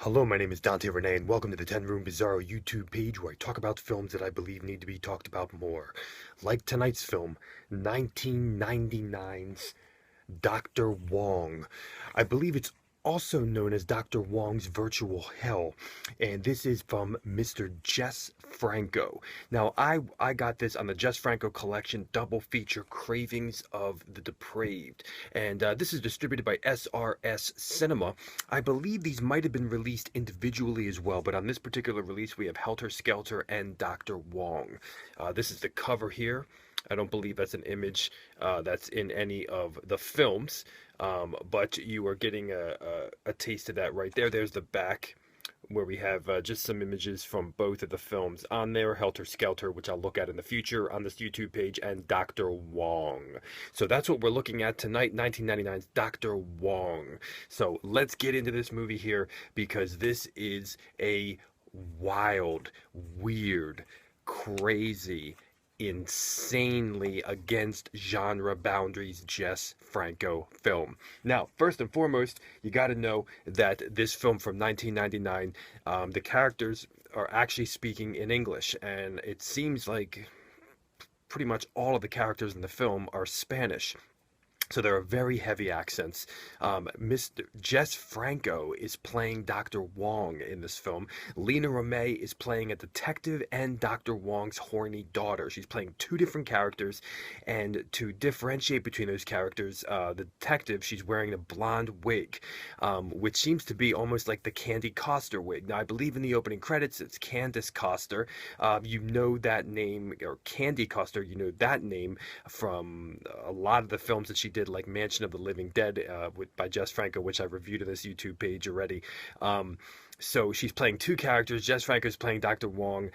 Hello, my name is Dante Renee, and welcome to the 10 Room Bizarro YouTube page where I talk about films that I believe need to be talked about more. Like tonight's film, 1999's Dr. Wong. I believe it's also known as Dr. Wong's Virtual Hell, and this is from Mr. JESS Franco. Now, I got this on the JESS Franco collection double feature Cravings of the Depraved, and this is distributed by SRS Cinema. I believe these might have been released individually as well, but on this particular release we have Helter Skelter and Dr. Wong. This is the cover here. I don't believe that's an image that's in any of the films, but you are getting a taste of that right there. There's the back where we have just some images from both of the films on there. Helter Skelter, which I'll look at in the future on this YouTube page, and Dr. Wong. So that's what we're looking at tonight, 1999's Dr. Wong. So let's get into this movie here, because this is a wild, weird, crazy, insanely against genre boundaries JESS Franco film. Now, first and foremost, you got to know that this film from 1999, the characters are actually speaking in English, and it seems like pretty much all of the characters in the film are Spanish. So there are very heavy accents. Mr. JESS Franco is playing Dr. Wong in this film. Lena Romay is playing a detective and Dr. Wong's horny daughter. She's playing two different characters, and to differentiate between those characters, the detective, she's wearing a blonde wig, which seems to be almost like the Candy Coster wig. Now, I believe in the opening credits, it's Candace Coster. You know that name, or Candy Coster, you know that name from a lot of the films that she did, like Mansion of the Living Dead by JESS Franco, which I reviewed on this YouTube page already. So she's playing two characters. JESS Franco is playing Dr. Wong.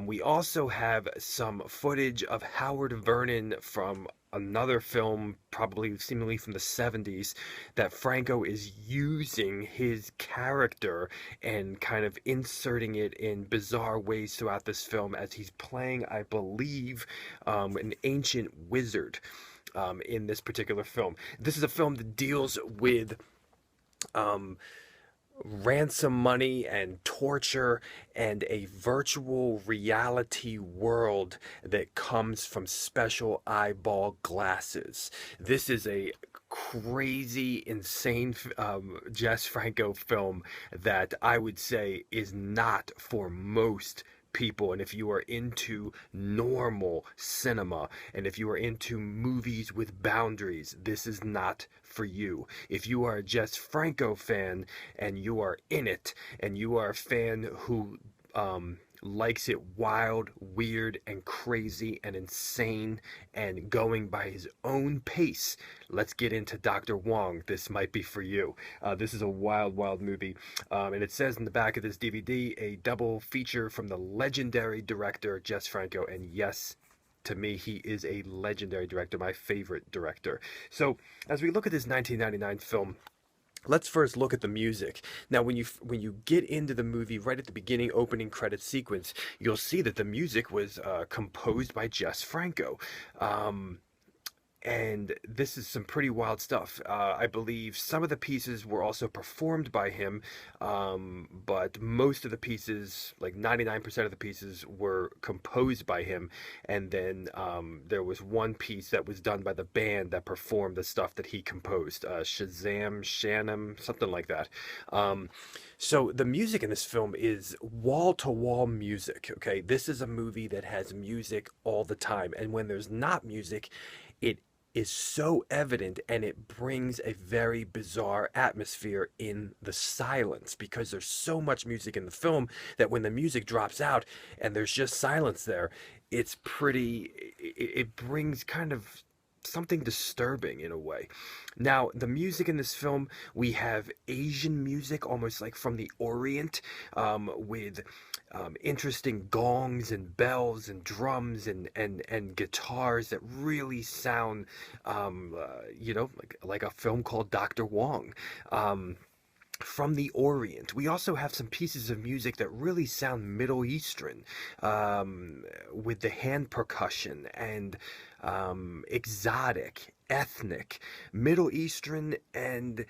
We also have some footage of Howard Vernon from another film, probably seemingly from the 70s, that Franco is using his character and kind of inserting it in bizarre ways throughout this film, as he's playing, I believe, an ancient wizard. In this particular film. This is a film that deals with ransom money and torture and a virtual reality world that comes from special eyeball glasses. This is a crazy, insane JESS Franco film that I would say is not for most people. And if you are into normal cinema, and if you are into movies with boundaries, this is not for you. If you are a JESS Franco fan and you are in it, and you are a fan who likes it wild, weird, and crazy, and insane, and going by his own pace, let's get into Dr. Wong. This might be for you. This is a wild, wild movie. And it says in the back of this DVD, a double feature from the legendary director, JESS Franco. And yes, to me, he is a legendary director, my favorite director. So, as we look at this 1999 film, let's first look at the music. Now, when you get into the movie, right at the beginning opening credit sequence, you'll see that the music was composed by JESS Franco. And this is some pretty wild stuff. I believe some of the pieces were also performed by him, but most of the pieces, like 99% of the pieces, were composed by him. And then there was one piece that was done by the band that performed the stuff that he composed. Shazam, Shannon, something like that. So the music in this film is wall-to-wall music, okay? This is a movie that has music all the time. And when there's not music, it is so evident, and it brings a very bizarre atmosphere in the silence, because there's so much music in the film that when the music drops out and there's just silence there, it's pretty, it brings kind of something disturbing in a way. Now, the music in this film, we have Asian music, almost like from the Orient, with interesting gongs and bells and drums and guitars that really sound, like a film called Dr. Wong. From the Orient. We also have some pieces of music that really sound Middle Eastern, with the hand percussion and exotic ethnic, Middle Eastern and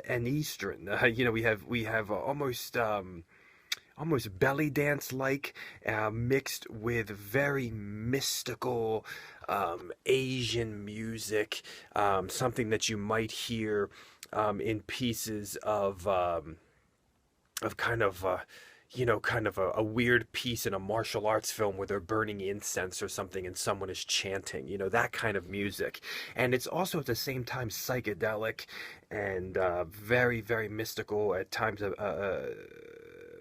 Eastern. We have almost belly dance like, mixed with very mystical Asian music, something that you might hear in pieces of kind of kind of a weird piece in a martial arts film where they're burning incense or something and someone is chanting, that kind of music. And it's also at the same time psychedelic and very, very mystical, at times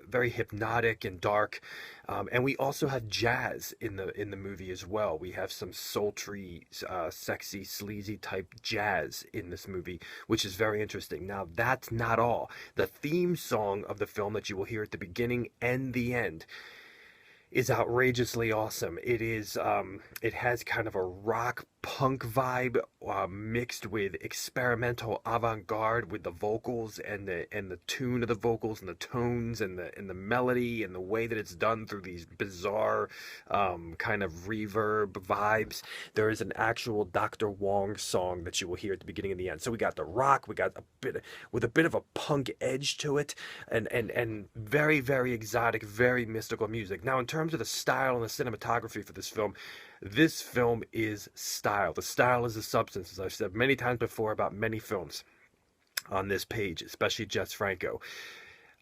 very hypnotic and dark. And we also have jazz in the movie as well. We have some sultry, sexy, sleazy type jazz in this movie, which is very interesting. Now, that's not all. The theme song of the film that you will hear at the beginning and the end is outrageously awesome. It has kind of a rock punk vibe, mixed with experimental avant-garde with the vocals and the tune of the vocals and the tones and the melody and the way that it's done through these bizarre kind of reverb vibes. There is an actual Dr. Wong song that you will hear at the beginning and the end. So we got the rock, we got a bit of a punk edge to it, and very, very exotic, very mystical music. Now, in terms of the style and the cinematography for this film is style. The style is the substance, as I've said many times before about many films on this page, especially JESS Franco.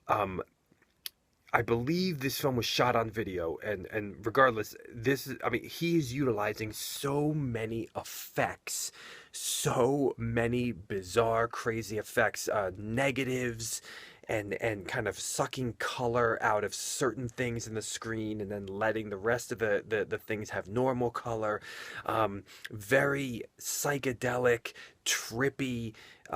I believe this film was shot on video, and regardless, he is utilizing so many effects, so many bizarre, crazy effects, negatives, and kind of sucking color out of certain things in the screen and then letting the rest of the things have normal color. Very psychedelic, trippy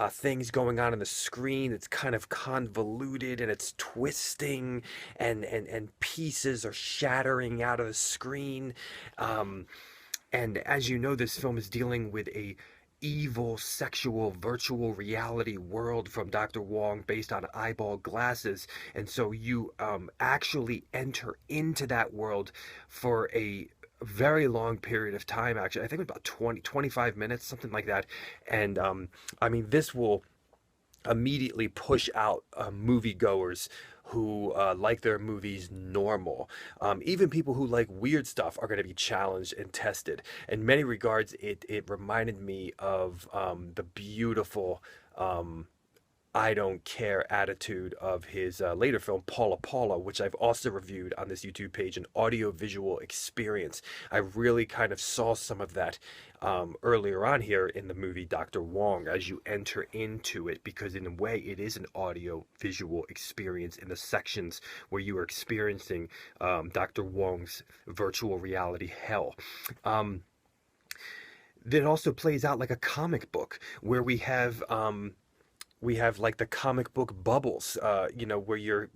things going on in the screen. It's kind of convoluted and it's twisting, and pieces are shattering out of the screen. And as you know, this film is dealing with a evil sexual virtual reality world from Dr. Wong, based on eyeball glasses. And so you actually enter into that world for a very long period of time. Actually, I think it was about 25 minutes, something like that. And this will immediately push out moviegoers who like their movies normal. Even people who like weird stuff are going to be challenged and tested. In many regards, it reminded me of the beautiful I don't care attitude of his later film, Paula Paula, which I've also reviewed on this YouTube page, an audiovisual experience. I really kind of saw some of that earlier on here in the movie Dr. Wong as you enter into it, because in a way it is an audio-visual experience in the sections where you are experiencing Dr. Wong's virtual reality hell. That also plays out like a comic book, where we have like the comic book bubbles, where you're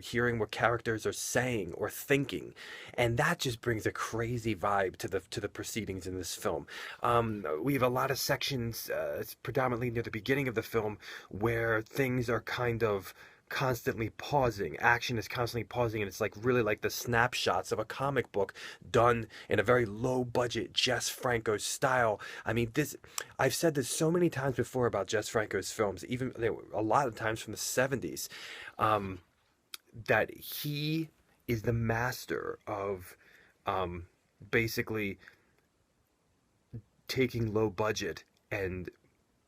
hearing what characters are saying or thinking, and that just brings a crazy vibe to the proceedings in this film. We have a lot of sections, predominantly near the beginning of the film, where things are kind of constantly pausing. Action is constantly pausing, and it's like really like the snapshots of a comic book done in a very low budget JESS Franco style. I've said this so many times before about JESS Franco's films, even a lot of times from the 70s, that he is the master of basically taking low budget and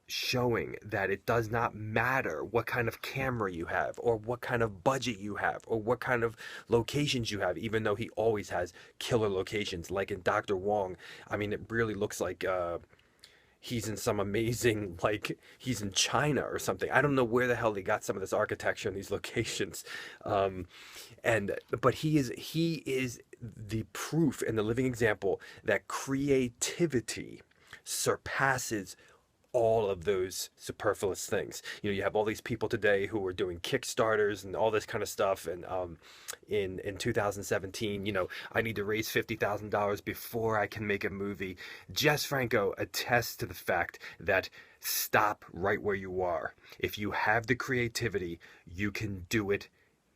showing that it does not matter what kind of camera you have or what kind of budget you have or what kind of locations you have, even though he always has killer locations. Like in Dr. Wong, it really looks like he's in some amazing, like he's in China or something. I don't know where the hell they got some of this architecture and these locations. But he is the proof and the living example that creativity surpasses all of those superfluous things. You have all these people today who are doing Kickstarters and all this kind of stuff. And in 2017, I need to raise $50,000 before I can make a movie. JESS Franco attests to the fact that stop right where you are. If you have the creativity, you can do it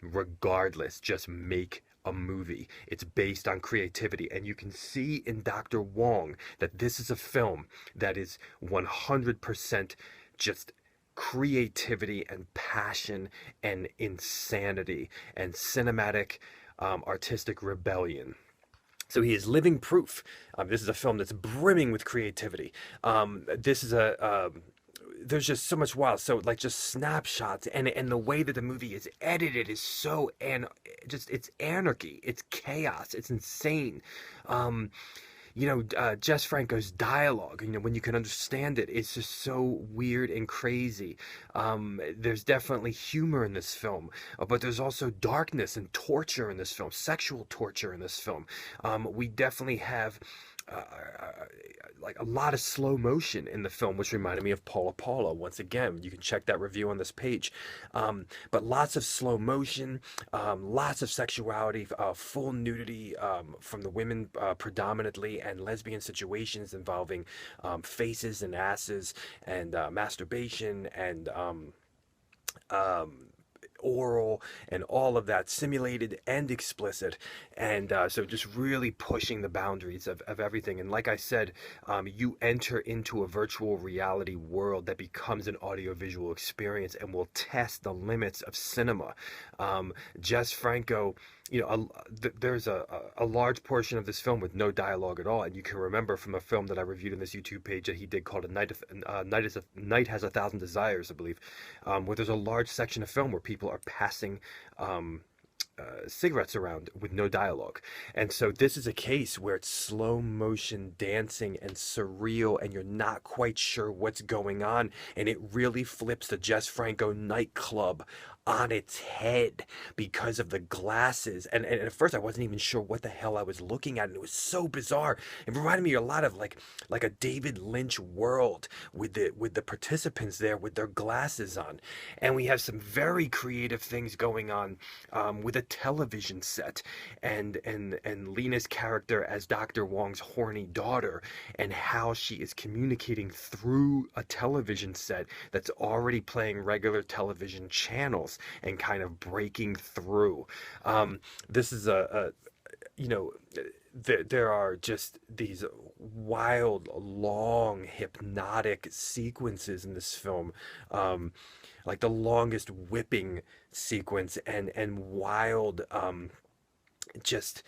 regardless. Just make a movie. It's based on creativity. And you can see in Dr. Wong that this is a film that is 100% just creativity and passion and insanity and cinematic artistic rebellion. So he is living proof. This is a film that's brimming with creativity. This is a there's just so much wild, so like just snapshots, and the way that the movie is edited is so, and just it's anarchy, it's chaos, it's insane. um Jess Franco's dialogue, when you can understand it, it's just so weird and crazy. There's definitely humor in this film, but there's also darkness and torture in this film, sexual torture in this film. We definitely have uh, like a lot of slow motion in the film, which reminded me of Paula Paula. Once again, you can check that review on this page. But lots of slow motion, lots of sexuality, full nudity from the women predominantly, and lesbian situations involving faces and asses, and masturbation, and oral, and all of that, simulated and explicit. And so just really pushing the boundaries of everything. And like I said, you enter into a virtual reality world that becomes an audiovisual experience and will test the limits of cinema. Jess Franco, there's a large portion of this film with no dialogue at all, and you can remember from a film that I reviewed in this YouTube page that he did called Night Has a Thousand Desires, I believe, where there's a large section of film where people are passing cigarettes around with no dialogue. And so this is a case where it's slow motion dancing and surreal, and you're not quite sure what's going on, and it really flips the Jess Franco nightclub on its head because of the glasses. And at first I wasn't even sure what the hell I was looking at, and it was so bizarre. It reminded me a lot of like a David Lynch world with the participants there with their glasses on. And we have some very creative things going on with a television set, and Lena's character as Dr. Wong's horny daughter, and how she is communicating through a television set that's already playing regular television channels and kind of breaking through. This is there are just these wild, long, hypnotic sequences in this film, like the longest whipping sequence, and wild, just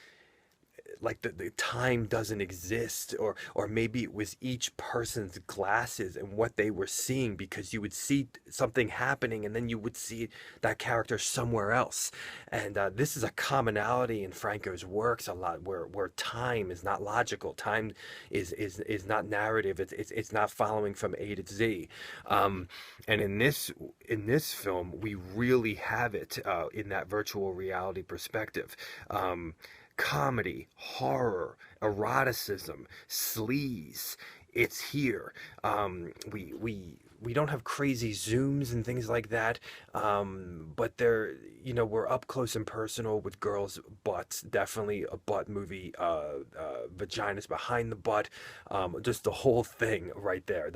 like the time doesn't exist, or maybe it was each person's glasses and what they were seeing, because you would see something happening and then you would see that character somewhere else. And this is a commonality in Franco's works a lot, where time is not logical, time is not narrative, it's not following from A to Z. And in this film we really have it in that virtual reality perspective. Comedy, horror, eroticism, sleaze. It's here. We don't have crazy zooms and things like that, but we're up close and personal with girls' butts. Definitely a butt movie. Vaginas behind the butt, just the whole thing right there.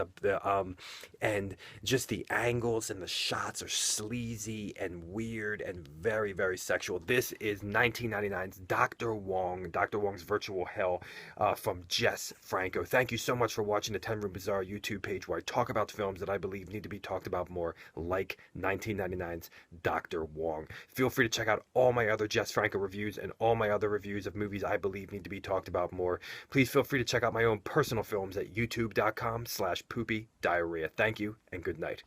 And just the angles and the shots are sleazy and weird and very, very sexual. This is 1999's Dr. Wong's Virtual Hell, from Jess Franco. Thank you so much for watching the 10 Room Bazaar YouTube page, where I talk about films that I believe need to be talked about more, like 1999's Dr. Wong. Feel free to check out all my other Jess Franco reviews and all my other reviews of movies I believe need to be talked about more. Please feel free to check out my own personal films at youtube.com/poopy diarrhea. Thank you and good night.